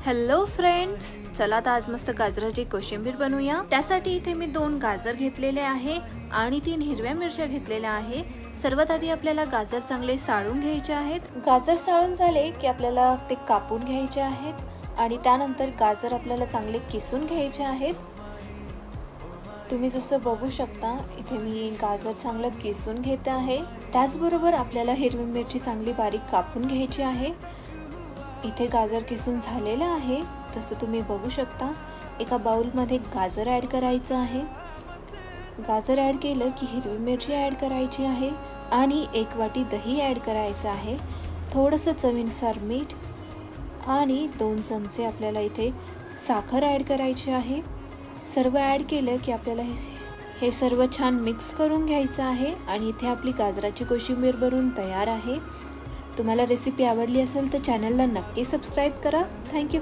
Hello friends, चला तर आज मस्त गाजराची कोशिंबीर बनवूया। त्यासाठी इथे मी 2 गाजर घेतलेले आहे आणि 3 हिरव्या मिरच्या घेतलेल्या आहे। सर्वात आधी आपल्याला गाजर चांगले साळून घ्यायचे आहेत। गाजर साळून झाले की आपल्याला ते कापून घ्यायचे आहेत आणि त्यानंतर गाजर आपल्याला चांगले किसून घ्यायचे आहेत। तुम्ही जसं बघू शकता इथे मी गाजर चांगलं किसून घेते आहे। त्याचबरोबर आपल्याला हिरवी मिरची चांगली बारीक कापून घ्यायची आहे। इथे गाजर किसून झालेला आहे। तसं तुम्ही बघू शकता एका बाउलमध्ये गाजर ॲड करायचं आहे। गाजर ॲड केलं की हिरवी मिरची ॲड करायची आहे आणि 1 वाटी दही ॲड करायचं आहे। थोडंसं चवीनुसार मीठ आणि 2 चमचे आपल्याला इथे साखर ॲड करायची आहे। सर्व ॲड केलं की आपल्याला हे सर्व छान मिक्स करून घ्यायचं आहे आणि इथे आपली गाजराची कोशिंबीर बनवून तयार आहे। तुम्हाला रेसिपी आवडली असेल तर चॅनलला नक्की सबस्क्राइब करा। थँक्यू।